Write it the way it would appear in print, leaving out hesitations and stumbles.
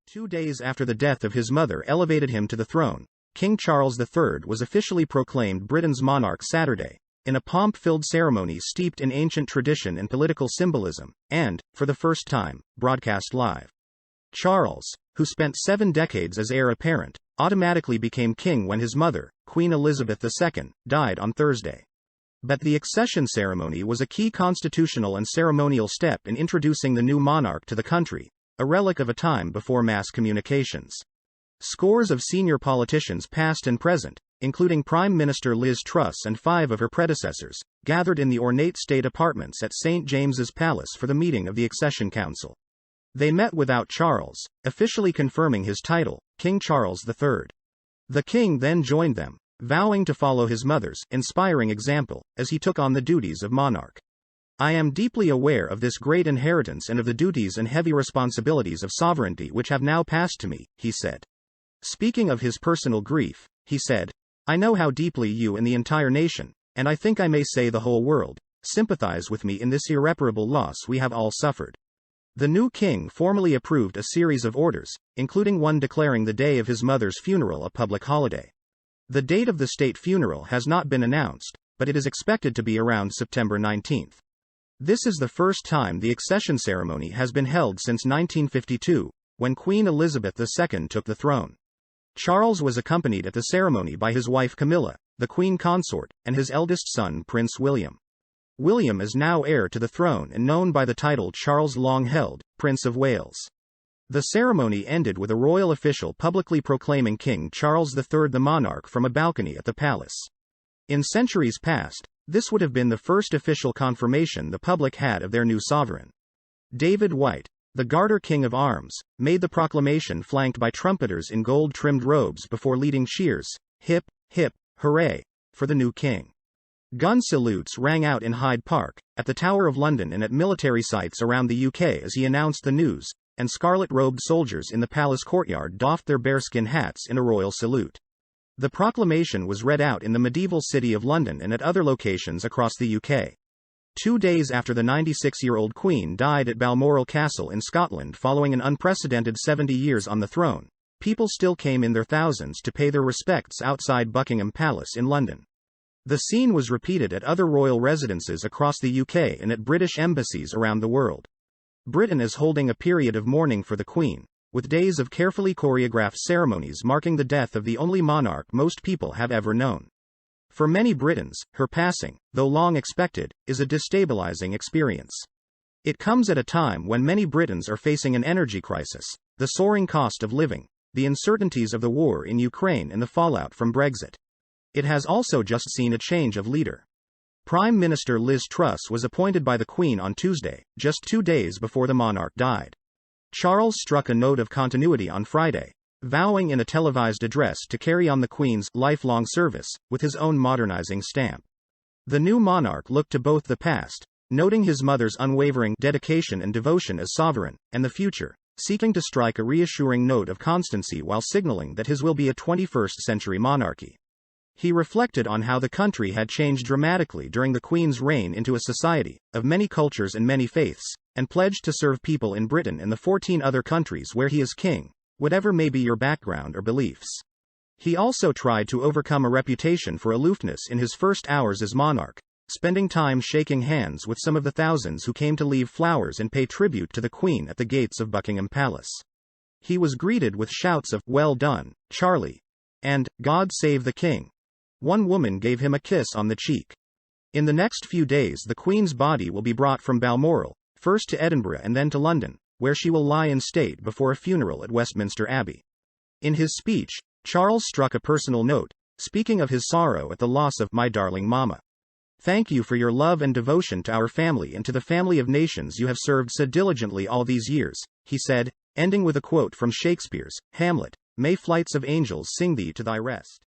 2 days after the death of his mother elevated him to the throne, King Charles III was officially proclaimed Britain's monarch Saturday, in a pomp-filled ceremony steeped in ancient tradition and political symbolism, and, for the first time, broadcast live. Charles, who spent 7 decades as heir apparent, automatically became king when his mother, Queen Elizabeth II, died on Thursday. But the accession ceremony was a key constitutional and ceremonial step in introducing the new monarch to the country, a relic of a time before mass communications. Scores of senior politicians past and present, including Prime Minister Liz Truss and 5 of her predecessors, gathered in the ornate state apartments at St. James's Palace for the meeting of the Accession Council. They met without Charles, officially confirming his title, King Charles III. The king then joined them, vowing to follow his mother's inspiring example, as he took on the duties of monarch. "I am deeply aware of this great inheritance and of the duties and heavy responsibilities of sovereignty which have now passed to me," he said. Speaking of his personal grief, he said, "I know how deeply you and the entire nation, and I think I may say the whole world, sympathize with me in this irreparable loss we have all suffered." The new king formally approved a series of orders, including one declaring the day of his mother's funeral a public holiday. The date of the state funeral has not been announced, but it is expected to be around September 19. This is the first time the accession ceremony has been held since 1952, when Queen Elizabeth II took the throne. Charles was accompanied at the ceremony by his wife Camilla, the Queen Consort, and his eldest son Prince William. William is now heir to the throne and known by the title Charles long held, Prince of Wales. The ceremony ended with a royal official publicly proclaiming King Charles III the monarch from a balcony at the palace. In centuries past, this would have been the first official confirmation the public had of their new sovereign. David White, the Garter King of Arms, made the proclamation flanked by trumpeters in gold-trimmed robes before leading cheers, "Hip, hip, hooray," for the new king. Gun salutes rang out in Hyde Park, at the Tower of London and at military sites around the UK as he announced the news, and scarlet-robed soldiers in the palace courtyard doffed their bearskin hats in a royal salute. The proclamation was read out in the medieval city of London and at other locations across the UK. 2 days after the 96-year-old Queen died at Balmoral Castle in Scotland following an unprecedented 70 years on the throne, people still came in their thousands to pay their respects outside Buckingham Palace in London. The scene was repeated at other royal residences across the UK and at British embassies around the world. Britain is holding a period of mourning for the Queen, with days of carefully choreographed ceremonies marking the death of the only monarch most people have ever known. For many Britons, her passing, though long expected, is a destabilizing experience. It comes at a time when many Britons are facing an energy crisis, the soaring cost of living, the uncertainties of the war in Ukraine and the fallout from Brexit. It has also just seen a change of leader. Prime Minister Liz Truss was appointed by the Queen on Tuesday, just 2 days before the monarch died. Charles struck a note of continuity on Friday, vowing in a televised address to carry on the Queen's lifelong service, with his own modernizing stamp. The new monarch looked to both the past, noting his mother's unwavering dedication and devotion as sovereign, and the future, seeking to strike a reassuring note of constancy while signaling that his will be a 21st-century monarchy. He reflected on how the country had changed dramatically during the Queen's reign into a society of many cultures and many faiths, and pledged to serve people in Britain and the 14 other countries where he is king, whatever may be your background or beliefs. He also tried to overcome a reputation for aloofness in his first hours as monarch, spending time shaking hands with some of the thousands who came to leave flowers and pay tribute to the Queen at the gates of Buckingham Palace. He was greeted with shouts of, "Well done, Charlie," and "God save the King." One woman gave him a kiss on the cheek. In the next few days the Queen's body will be brought from Balmoral, first to Edinburgh and then to London, where she will lie in state before a funeral at Westminster Abbey. In his speech, Charles struck a personal note, speaking of his sorrow at the loss of "my darling mama." "Thank you for your love and devotion to our family and to the family of nations you have served so diligently all these years," he said, ending with a quote from Shakespeare's Hamlet, "May flights of angels sing thee to thy rest."